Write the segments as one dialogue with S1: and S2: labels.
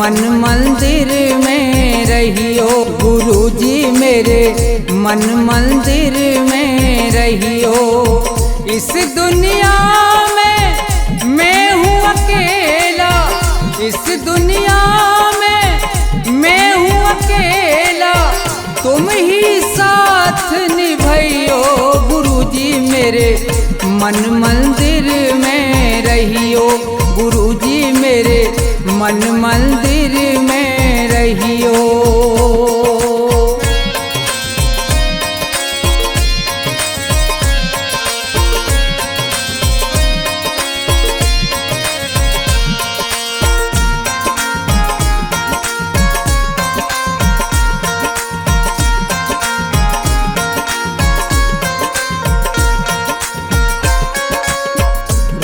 S1: मन मंदिर में रहियो। गुरुजी मेरे मन मंदिर में रहियो। इस दुनिया में मैं हूँ अकेला, इस दुनिया में मैं हूँ अकेला, तुम ही साथ निभाइयो। गुरुजी मेरे मन मंदिर में रहियो। गुरुजी मेरे मन मंदिर में रहियो।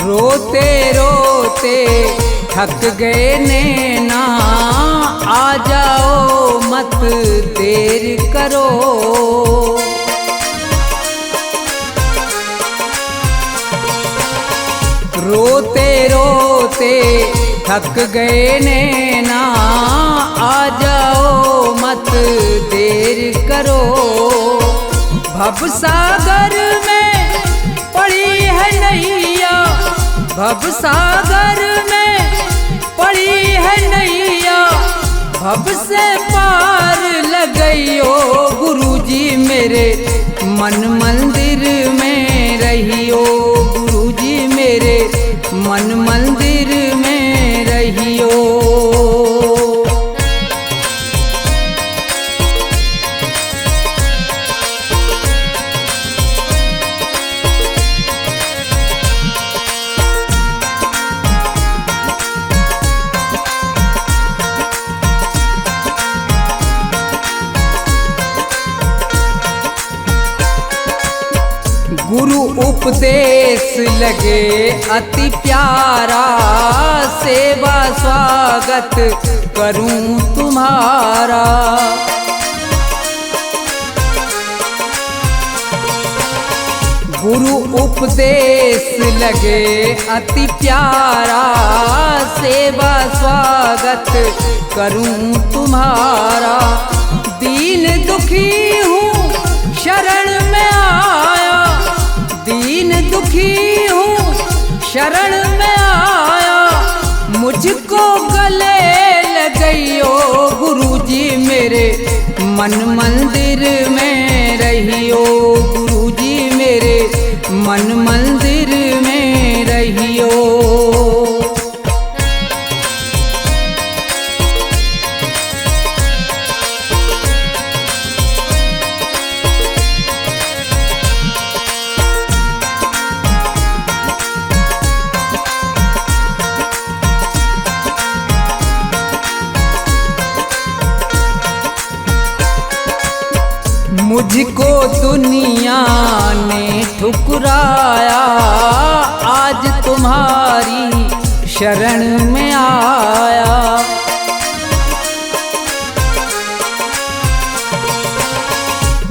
S1: रोते रोते थक गए नैना, आ जाओ मत देर करो। रोते रोते थक गए नैना, आ जाओ मत देर करो। भवसागर में पड़ी है नैया, भवसागर में पड़ी है नैया, भव से पार लगइयो। गुरुजी मेरे मन मंदिर में रहियो। गुरुजी मेरे मन मंदिर में रहियो। गुरु उपदेश लगे अति प्यारा, सेवा स्वागत करूं तुम्हारा। गुरु उपदेश लगे अति प्यारा, सेवा स्वागत करूं तुम्हारा। दीन दुखी हूँ शरण में आया, दीन दुखी हूँ शरण में आया, मुझको गले लगइयो। गुरुजी मेरे मन मंदिर में रहियो। गुरुजी मेरे मन मंदिर में रहियो। मुझको दुनिया ने ठुकराया, आज तुम्हारी शरण में आया।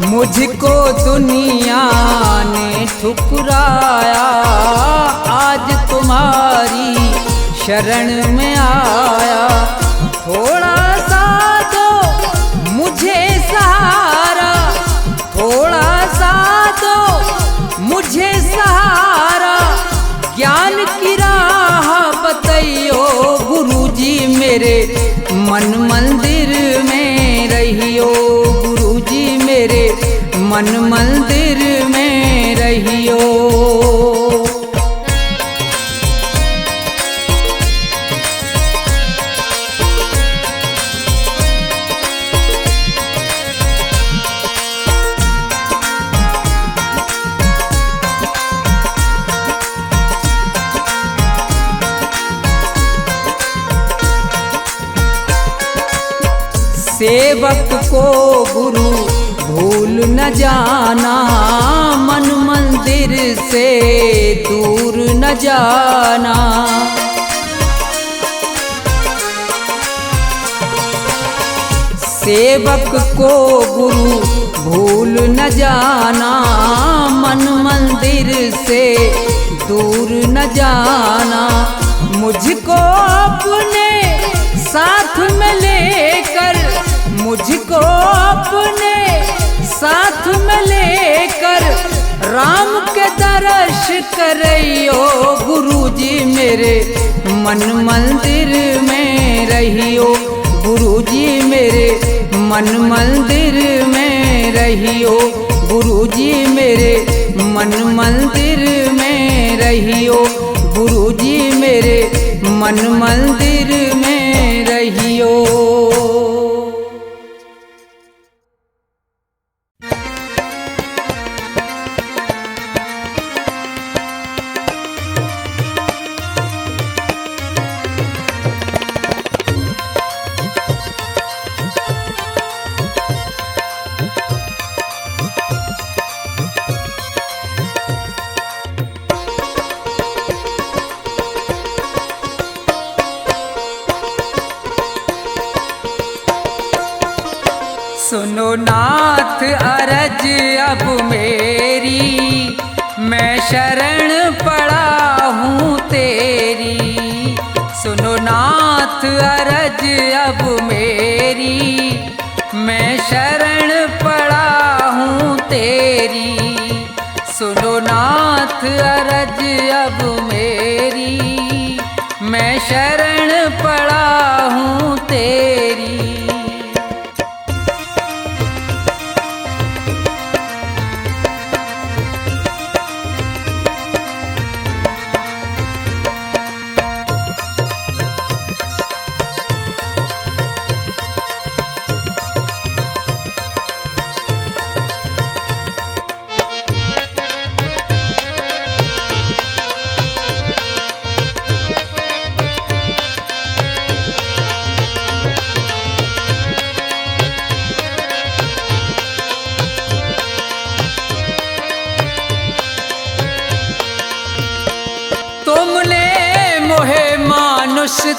S1: मुझको दुनिया ने ठुकराया, आज तुम्हारी शरण में आया। थोड़ा सा दो मुझे सहारा, थोड़ा सा दो मुझे सहारा, ज्ञान की राह बताइयो। गुरुजी मेरे मन मंदिर में रहियो। गुरुजी मेरे मन मंदिर में रहियो। सेवक को गुरु भूल न जाना, मन मंदिर से दूर न जाना। सेवक को गुरु भूल न जाना, मन मंदिर से दूर न जाना। मुझको अपने साथ में लेकर मुझको अपने साथ में लेकर राम के दर्श करइयो गुरुजी मेरे मन मंदिर में रहियो गुरुजी मेरे मन मंदिर में रहियो गुरुजी मेरे मन मंदिर में रहियो गुरुजी मेरे मन मंदिर में रहियो। सुनो नाथ अरज अब मेरी, मैं शरण पड़ा हूँ तेरी। सुनो नाथ अरज अब मेरी, मैं शरण पड़ा हूँ तेरी। सुनो नाथ अरज अब मेरी, मैं शरण पड़ा हूँ तेरी।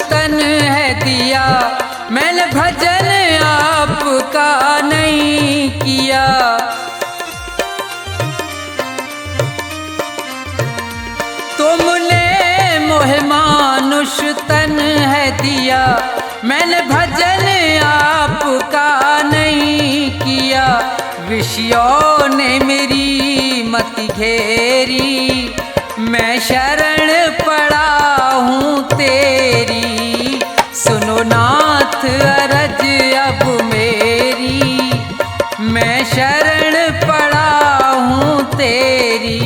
S1: तन है दिया, मैंने भजन आपका नहीं किया। तुमने मोहे मानुष तन है दिया, मैंने भजन आपका नहीं किया। विषयों ने मेरी मति घेरी, मैं शरण पड़ा हूँ तेरी। सुनो नाथ अरज अब मेरी, मैं शरण पड़ा हूँ तेरी।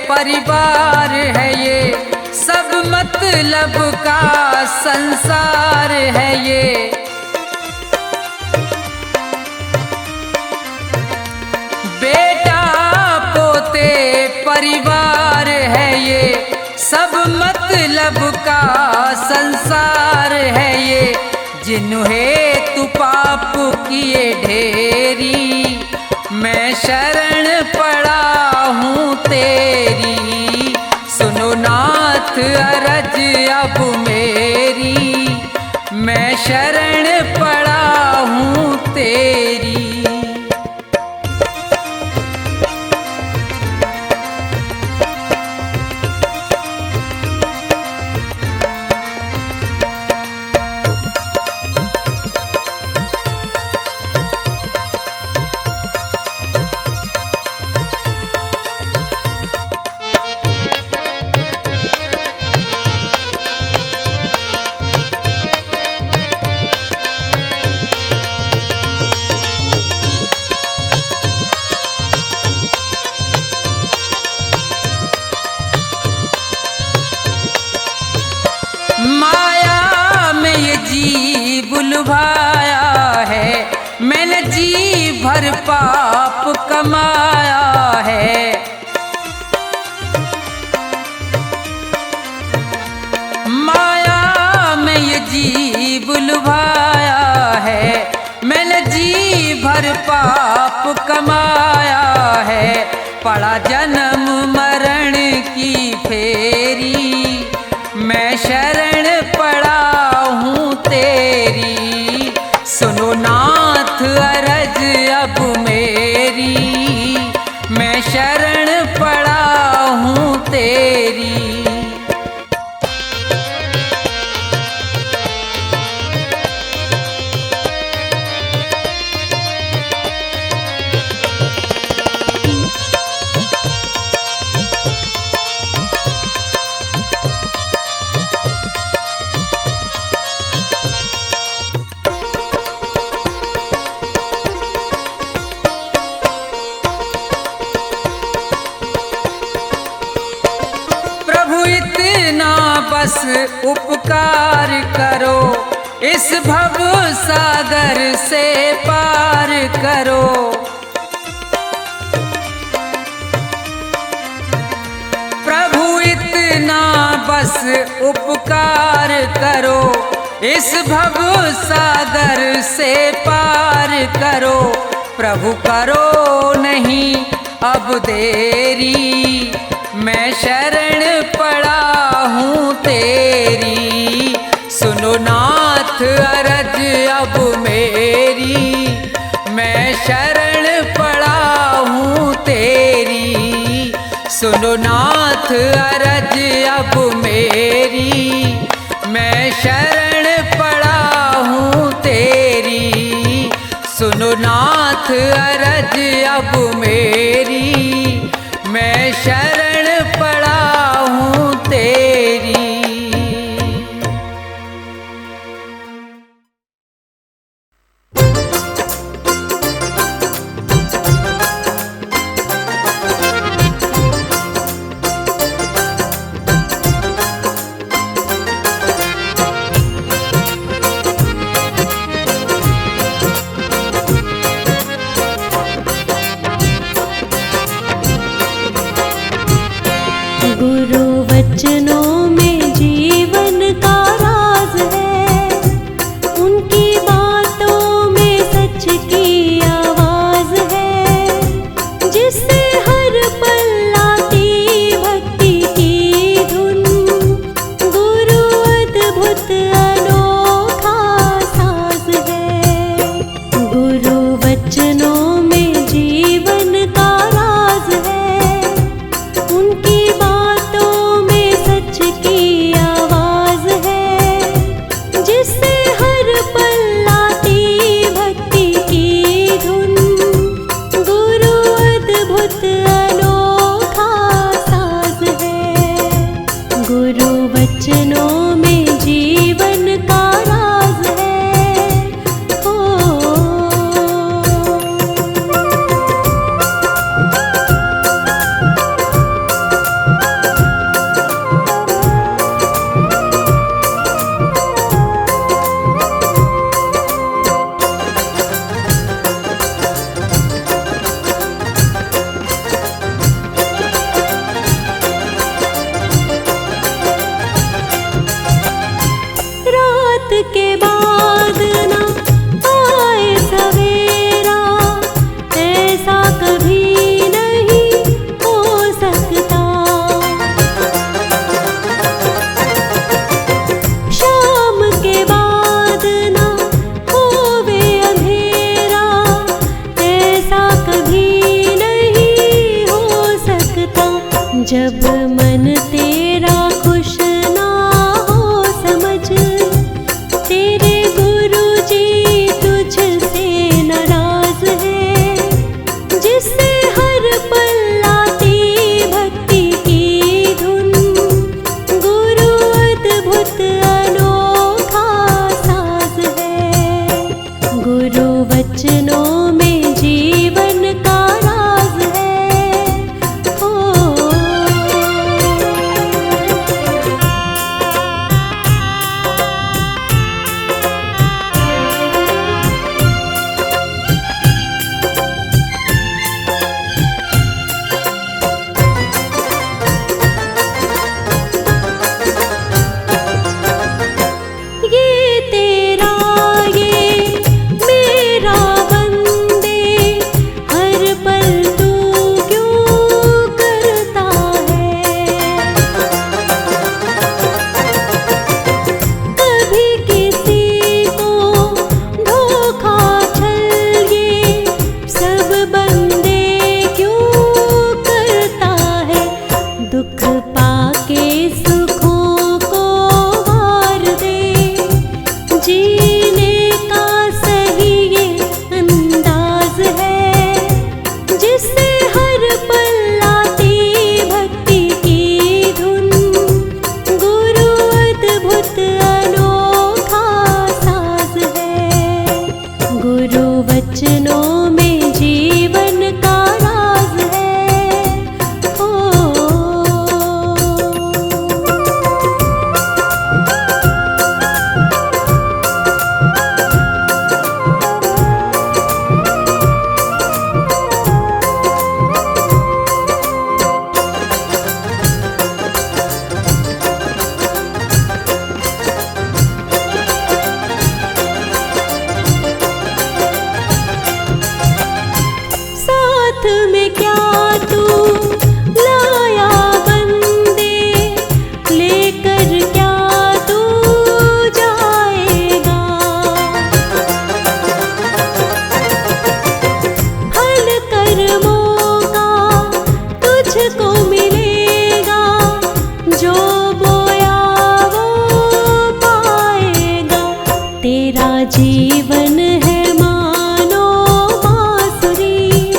S1: परिवार है ये, सब मतलब का संसार है ये। बेटा पोते परिवार है ये, सब मतलब का संसार है ये। जिन्हें तू पाप किए ढेरी, मैं शरण पड़ा हूँ तेरी। सुनो नाथ अरज अब मेरी, मैं शरण पड़ा हूँ तेरी। माया में ये जीव लुभाया है, मैंने जी भर पाप कमाया है। माया में ये जी भर पाप कमाया है। पड़ा जन्म मरण की फेरी, मैं शरण पड़ा हूँ तेरी। सुनो नाथ अरज अब मेरी, मैं शरण पड़ा हूँ तेरी। बस उपकार करो, इस भव सागर से पार करो। प्रभु इतना बस उपकार करो, इस भव सागर से पार करो। प्रभु करो नहीं अब देरी, मैं शरण पड़ा हूँ तेरी। सुनो नाथ अरज अब मेरी, मैं शरण पड़ा हूँ तेरी। सुनो नाथ अरज अब मेरी, मैं शरण पड़ा हूँ तेरी। सुनो नाथ अरज अब मेरी, मैं शरण पड़ा हूँ तेरी।
S2: जीवन है मानो बांसुरी,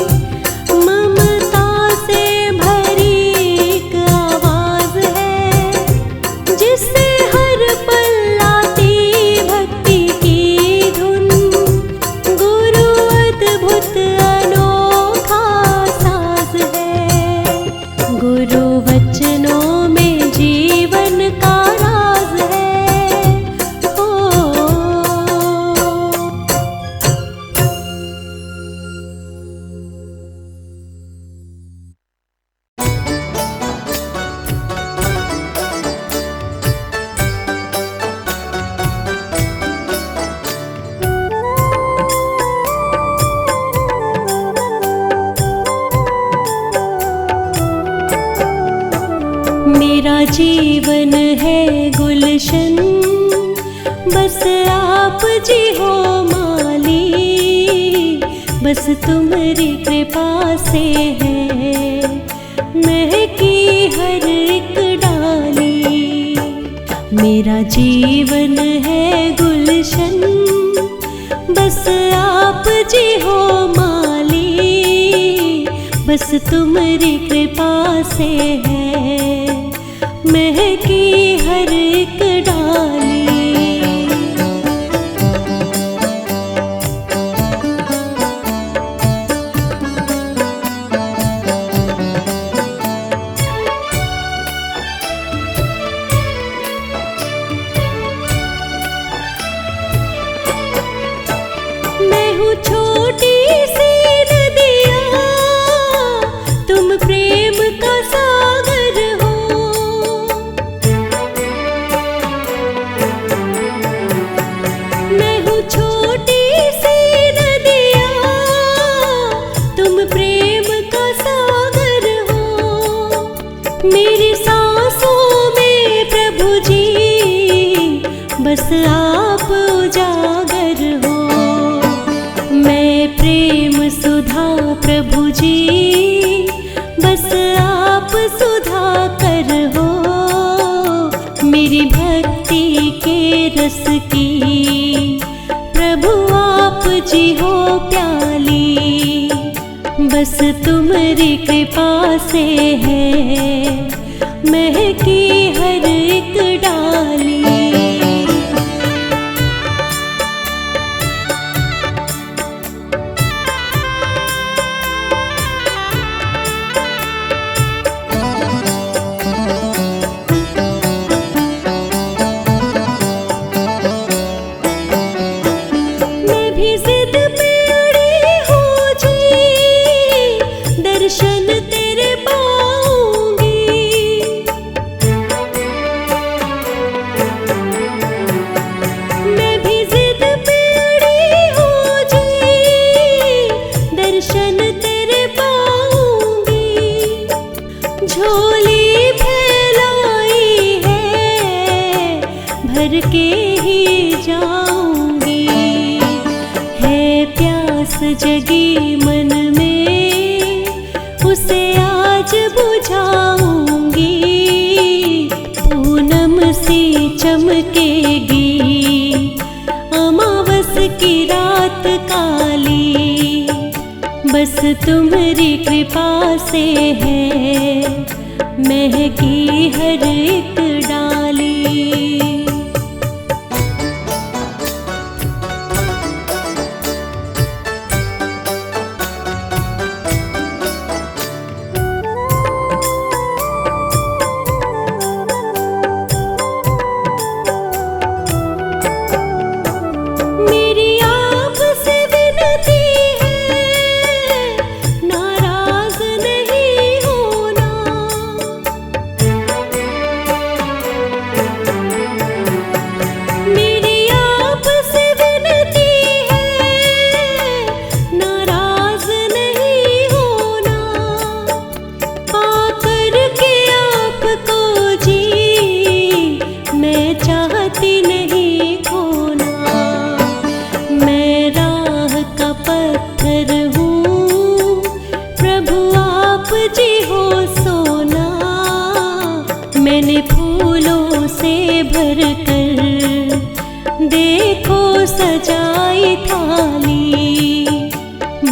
S2: ममता से भरी एक आवाज है, जिससे हर पल आती भक्ति की धुन। गुरु अद्भुत अनोखा साज है, गुरु वचनों में जीवन का राज है। ओ मेरा जीवन है गुलशन, बस आप जी हो माली, बस तुम्हारी कृपा से है महकी हर एक डाली। मेरा जीवन है गुलशन, बस आप जी हो माली, बस तुम्हारी कृपा से है महकी हर एक डाली। मैं हूँ छोटी सी नदिया, तुम प्रेम का सागर हो। मैं हूँ छोटी सी नदिया, तुम प्रेम का सागर हो। मेरी सांसों में प्रभु जी बस आप उजागर हो। मैं प्रेम सुधा प्रभु जी, बस आप सुधा कर हो। मेरी भक्ति के रस की प्रभु आप जी हो प्याली, बस तुम्हारी कृपा से है महकी हर एक डाली। मैं भी जिद पे अड़ी हूँ जी, दर्शन तेरे पाऊंगी। मैं भी जिद पे अड़ी हूँ जी, दर्शन तेरे पाऊंगी। झोली फैलाई है, भर के ही जाऊंगी। है प्यास जगी मन में, उसे आज बुझाऊंगी। पूनम सी चमकेगी अमावस की रात काली, बस तुम्हारी कृपा से है महकी हर एक डाली। मेरी आपसे विनती है, नाराज नहीं होना।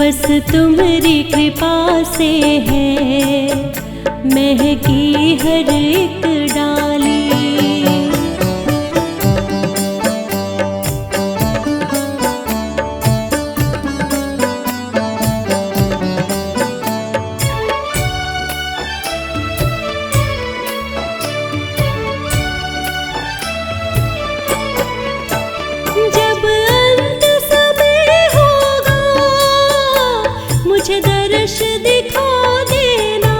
S2: बस तुम्हारी कृपा से है महकी हर एक डाली। जब अंत समय होगा मुझे दर्श दिखा देना।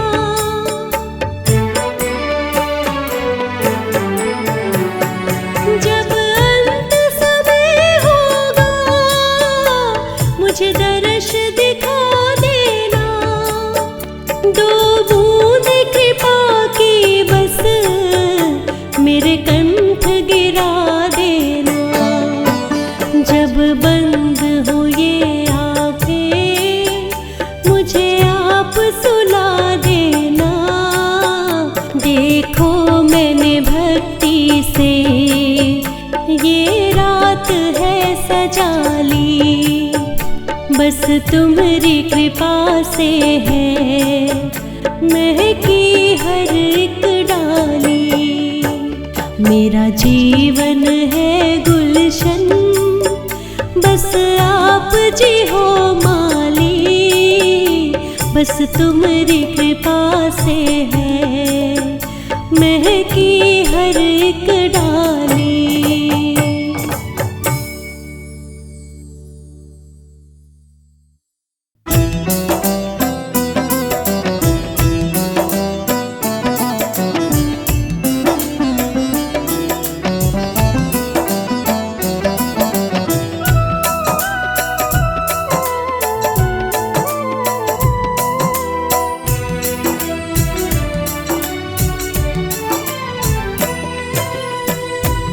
S2: जब अंत समय होगा मुझे दर्श दिखा देना। दो बूंद कृपा की बस मेरे कंठ गिरा देना। जब बंद हो ये आँखें मुझे आप सुला देना। देखो मैंने भक्ति से ये रात है सजा ली। बस तुम्हारी कृपा से है महकी हर एक डाली। मेरा जीवन है गुलशन बस आप जी हो माली। बस तुम्हारी कृपा से है महकी हर एक डाली।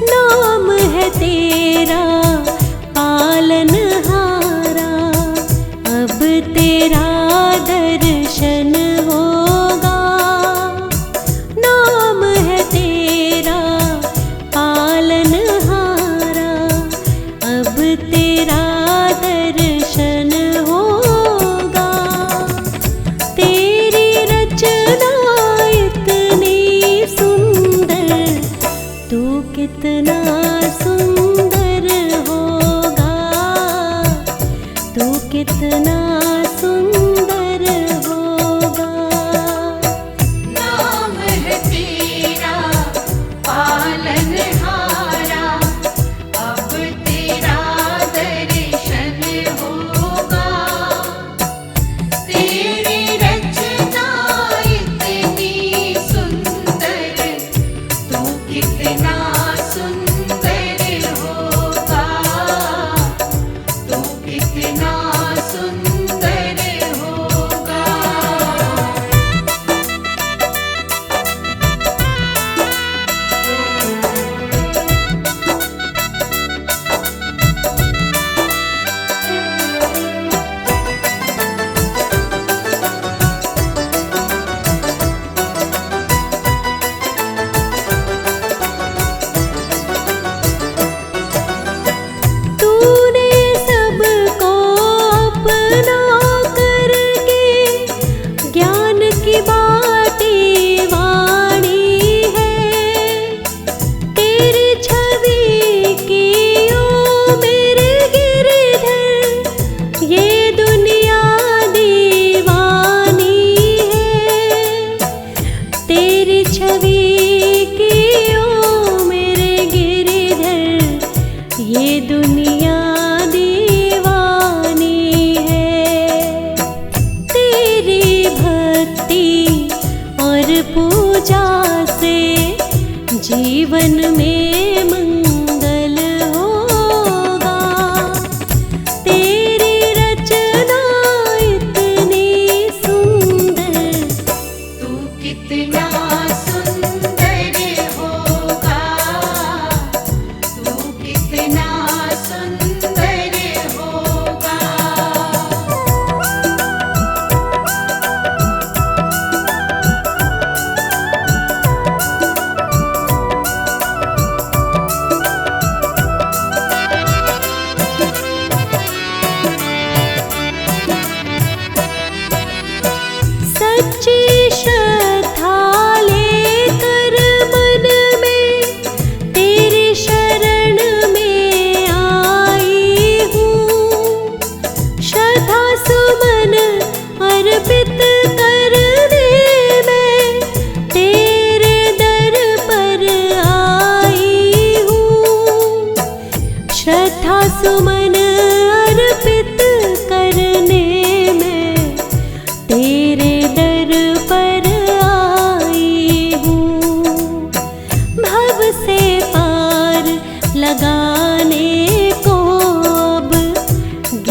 S2: नाम है तेरा पालनहारा, अब तेरा दर्शन होगा। नाम है तेरा पालनहारा, अब तेरा दर्शन होगा। तेरी रचना इतनी सुंदर, तू कितना सुंदर होगा। तू कितना सुंदर होगा।
S3: नाम है तेरा पालनहारा, अब तेरा दर्शन होगा। तेरी रचना इतनी सुंदर, तू कितना सुंदर होगा। तू कितना सुंदर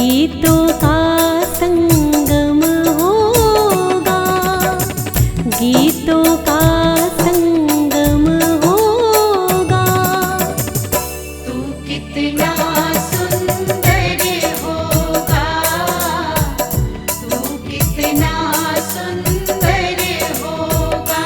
S2: गीतों का संगम होगा, गीतों का संगम होगा।
S3: तू कितना सुंदर होगा, तू कितना सुंदर होगा।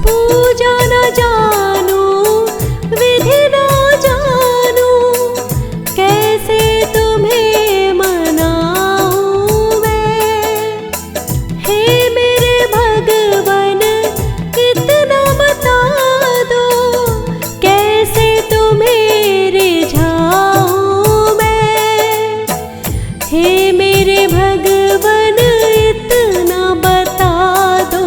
S2: पूजा न जानू, विधि न जानू, कैसे तुम्हें मनाऊं मैं। हे मेरे भगवन इतना बता दो, कैसे तुम्हें रिझाऊं मैं। हे मेरे भगवन इतना बता दो,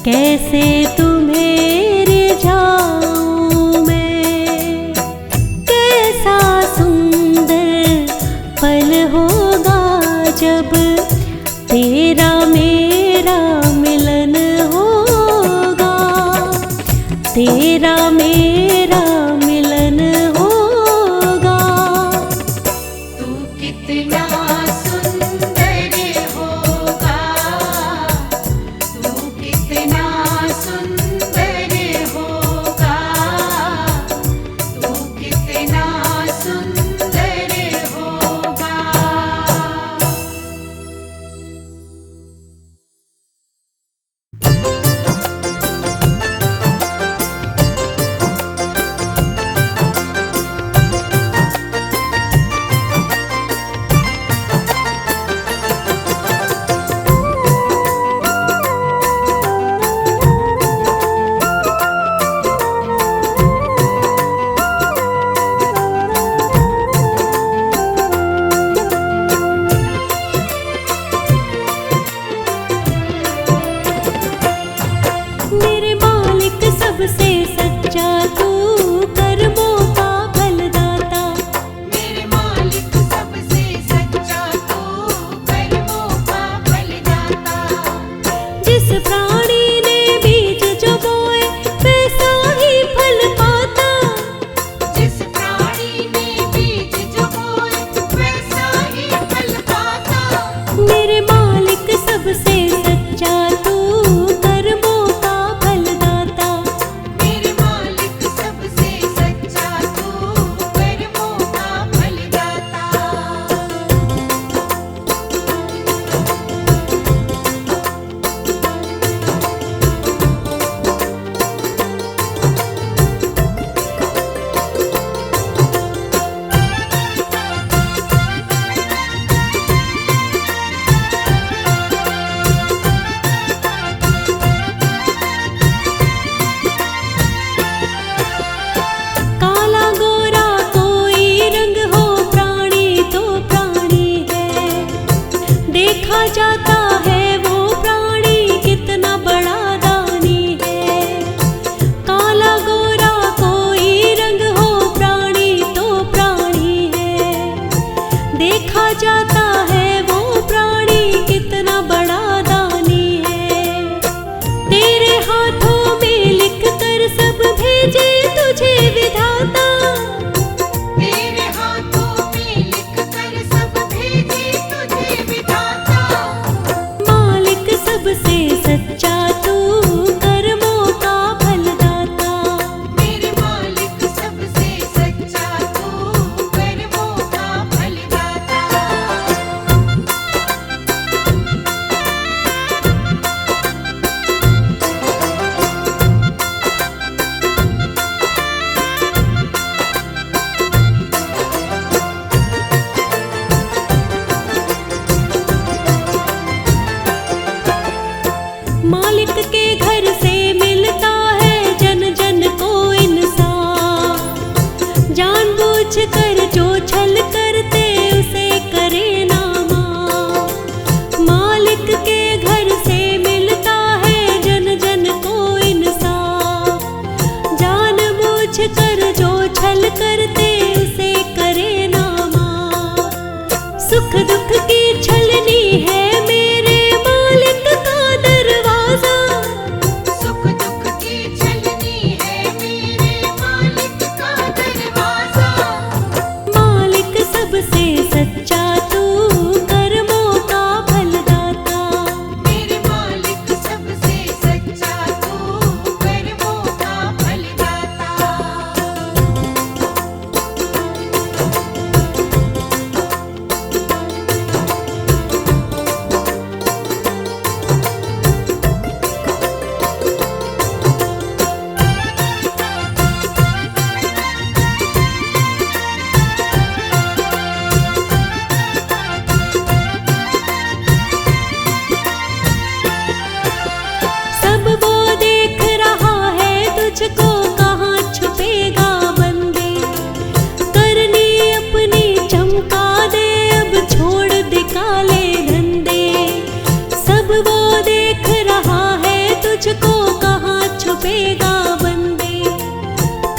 S2: कैसे तुम्हें रिझाऊं मैं। कैसा सुंदर पल होगा जब तेरा मेरा मिलन होगा, तेरा मेरा मिलन होगा।
S3: तू कितना सुंदर होगा, तू कितना सुंदर होगा, तू कितना सुंदर होगा।
S2: मेरे मालिक सबसे सच्चा तू, कर्मों का फलदाता।
S3: मेरे मालिक सबसे सच्चा तू, कर्मों का फलदाता।
S2: जिस प्राणी ने बीज जो बोए, वैसा ही फल पाता।
S3: जिस प्राणी ने बीज जो बोए, वैसा ही फल पाता।
S2: मेरे मालिक सबसे सच्चा तू, कर्मों का फलदाता।
S3: मेरे मालिक सबसे सच्चा तू, कर्मों का फलदाता।
S2: काला गोरा कोई रंग हो, प्राणी तो प्राणी है। देखा जाता है वो प्राणी कितना बड़ा दानी है। काला गोरा कोई रंग हो, प्राणी तो प्राणी है। देखा जाता है वो प्राणी कितना बड़ा दानी है। तेरे हाथों में लिख कर सब भेजे तुझे विधाता।
S3: तेरे हाथों में लिख कर सब भेजे तुझे विधाता।
S2: मालिक सबसे सच्चा तू, कर्मों का फलदाता।
S3: मेरे मालिक सबसे सच्चा तू, कर्मों का फलदाता।
S2: सुख दुख की छलनी है मेरे मालिक का दरवाजा।
S3: सुख दुख की छलनी है मेरे मालिक का दरवाजा।
S2: मालिक सबसे सच्चा तू कर्मों का फलदाता।
S3: मेरे मालिक सबसे सच्चा तू कर्मों का फलदाता।
S2: सब वो देख रहा है तुझको, कहाँ छुपेगा बंदे। करनी अपनी चमका दे, अब छोड़ दे काले धंधे। सब वो देख रहा है तुझको, कहाँ छुपेगा बंदे।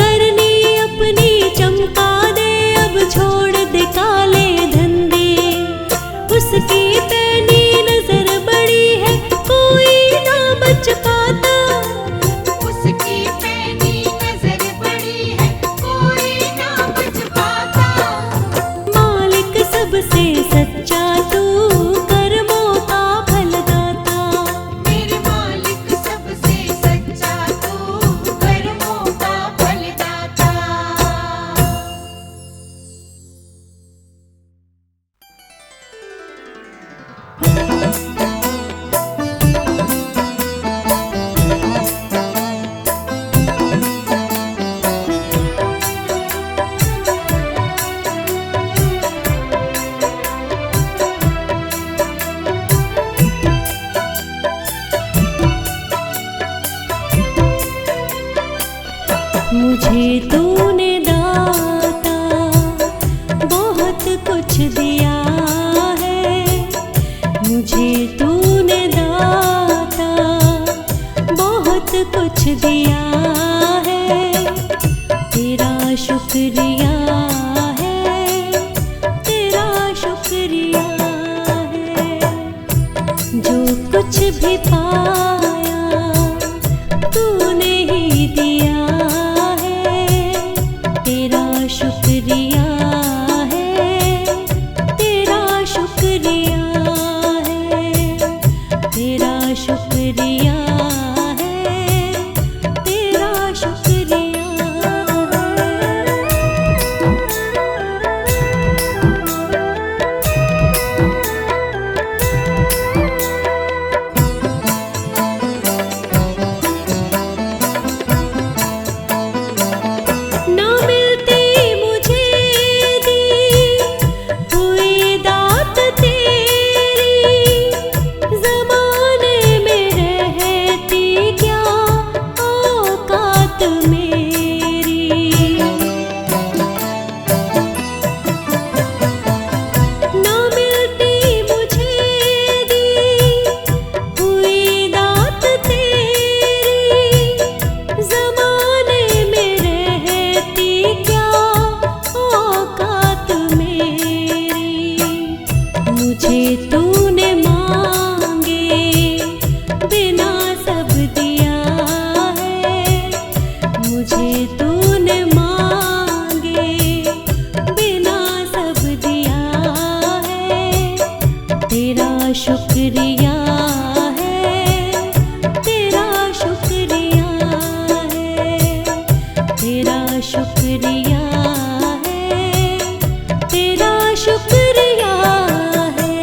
S2: करनी अपनी चमका दे, अब छोड़ दे काले धंधे। उसकी पैनी नजर बड़ी है, कोई ना बच पाता।
S3: उसकी पैनी नजर बड़ी है, कोई ना बच पाता।
S2: मालिक सबसे सच्चा तू कर्मों का फलदाता।
S3: मेरे मालिक सबसे सच्चा तू कर्मों का फलदाता।
S2: मुझे तूने दाता बहुत कुछ दिया है। मुझे तूने दाता बहुत कुछ दिया है। तेरा शुक्रिया है, तेरा शुक्रिया है। जो कुछ भी पाया तूने ही दिया है। तेरा शुक्रिया है, तेरा शुक्रिया है। तेरा शुक्रिया है, तेरा शुक्रिया ना मिलती मुझे दी हुई दात तेरी। ज़माने में रहती क्या औकात मेरी। ना मिलती मुझे दी हुई दात तेरी। ज़माने में रहती क्या औकात मेरी। मुझे तूने मांगे बिना सब दिया है। मुझे तूने मांगे बिना सब दिया है। तेरा शुक्रिया है, तेरा शुक्रिया है। तेरा शुक्रिया है, तेरा शुक्रिया है।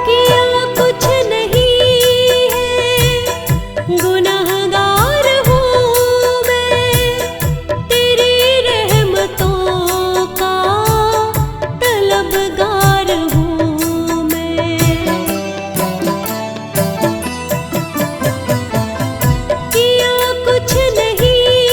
S2: किया कुछ नहीं है, गुनहगार हूँ मैं। तेरी रहमतों का तलबगार हूँ मैं। किया कुछ नहीं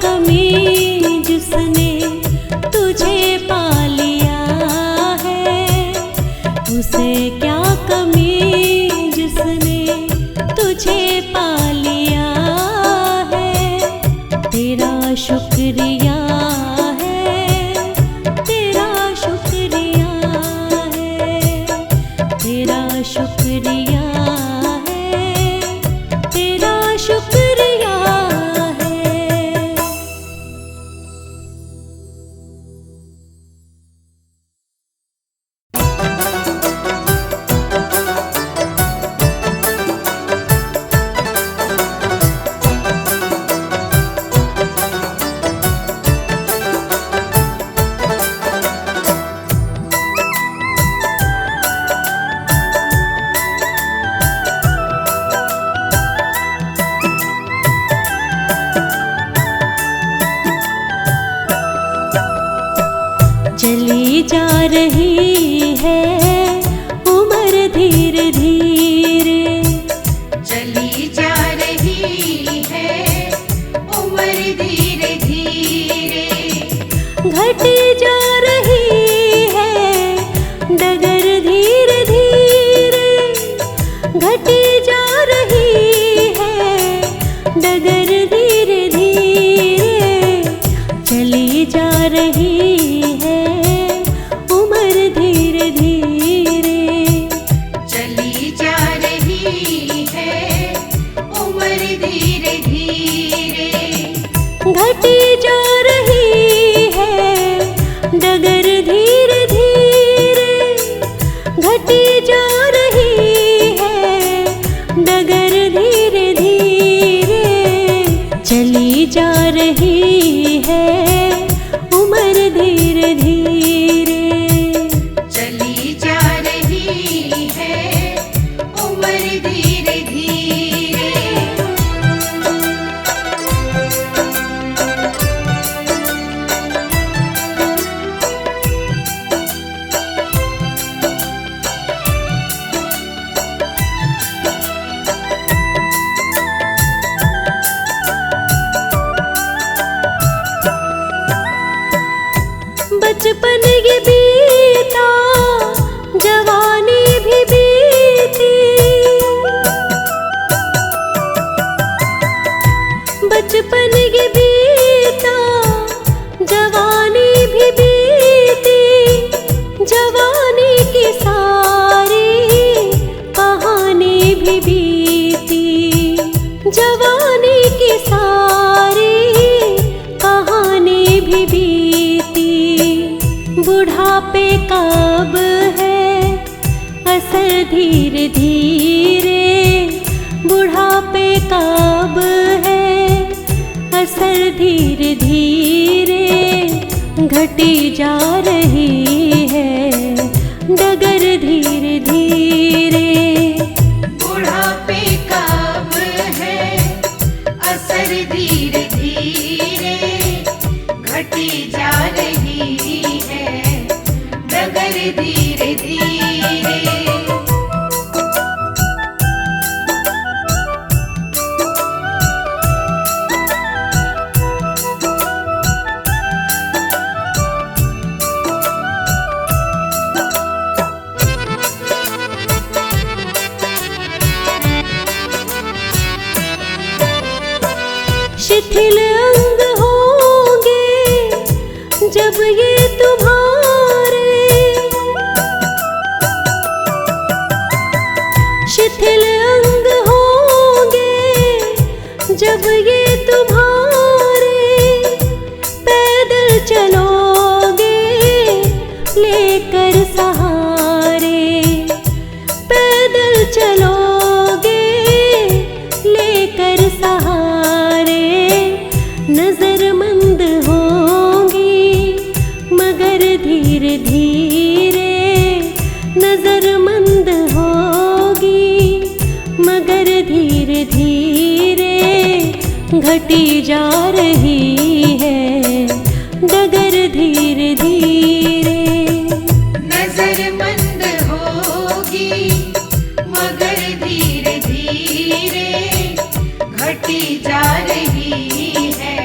S2: कमी जिसने तुझे पा लिया है, उसे क्या कमी जिसने तुझे पा लिया है। तेरा शुक्रिया है, तेरा शुक्रिया है, तेरा शुक्रिया है, तेरा शुक्रिया है। चली जा रही है उम्र धीरे धीरे,
S3: चली जा रही है उम्र धीरे धीरे,
S2: घटी जा रही है डगर धीरे धीरे, घटी जा रही है डगर धीरे धीरे। चली जा रही है उम्र धीरे धीरे,
S3: चली जा रही है उम्र धीरे धीरे,
S2: घटी जा रही है डगर धीरे धीरे, घटी जा रही है डगर धीरे धीरे। चली जा रही है उम्र धीरे धीरे,
S3: चली जा रही है उम्र धीरे धीरे।
S2: बचपन ये बीता, जवानी भी बीती, बचपन ये बीता, जवानी भी बीती, जवानी की सारी कहानी भी बीती, जवानी की सारी कहानी भी बीती। बुढ़ापे का अब है असर धीरे धीरे, बुढ़ापे का अब है असर धीरे धीरे। घटी जा रही है डगर धीरे धीरे,
S3: बुढ़ापे का अब है असर धीरे धीरे, घटी जा रही है डगर धीरे धीरे।
S2: शिथिल अंग होंगे जब ये तुम्हारे, शिथिल अंग होंगे जब ये तुम्हारे। पैदल चलोगे लेकर सहारे, पैदल चलोगे लेकर सहारे। नजरमंद होंगी मगर धीरे धीरे, नजरमंद होगी मगर धीरे धीरे। घटी जा रही है डगर धीरे धीरे,
S3: नजरमंद होगी मगर धीरे धीरे, घटी जा रही है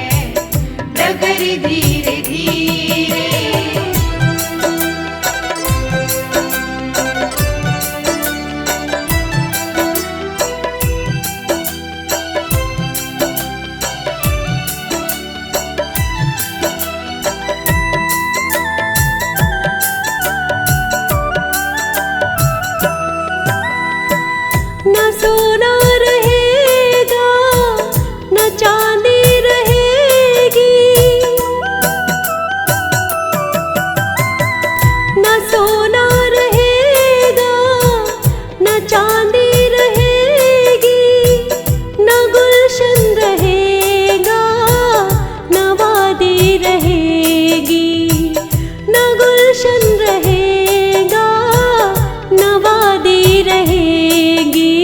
S3: धीरे धीरे।
S2: न सोना रहेगा न चांदी रहेगी, न सोना रहेगा न चांदी रहेगी, न गुलशन रहेगा न वादी रहेगी, न गुलशन रहेगा न वादी रहेगी।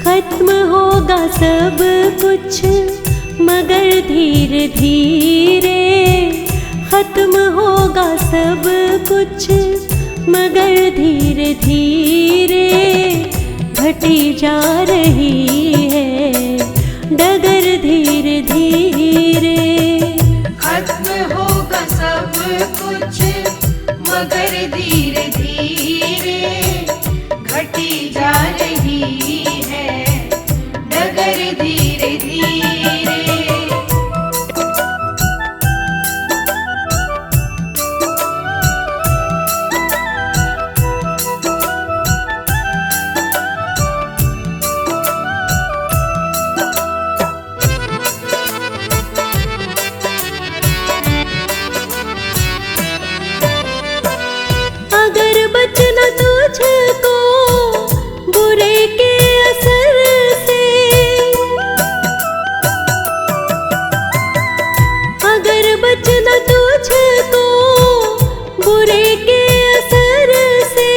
S2: खत्म होगा सब कुछ मगर धीरे धीरे, खत्म होगा सब कुछ मगर धीरे धीरे। घटी जा रही है डगर धीरे धीरे।
S3: खत्म होगा सब कुछ मगर धीरे धीरे। घटी जा रही है डगर धीरे धीरे।
S2: अगर बचना तुझको बुरे के असर से, अगर बचना तुझको बुरे के असर से,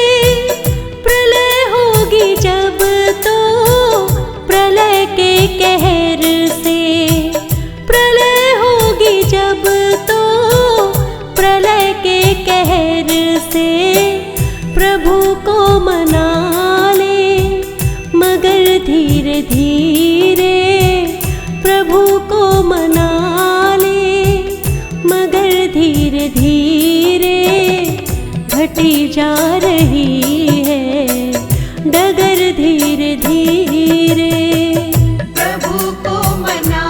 S2: प्रलय होगी जब तो प्रलय के कहर से, प्रलय होगी जब तो प्रलय के कहर से। प्रभु को मना ले मगर धीरे धीरे, प्रभु को मना ले मगर धीरे धीरे। घटी जा रही है डगर धीरे धीरे।
S3: प्रभु को मना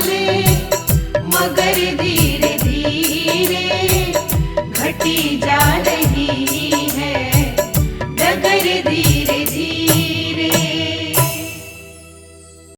S3: ले मगर धीरे धीरे। घटी जा रही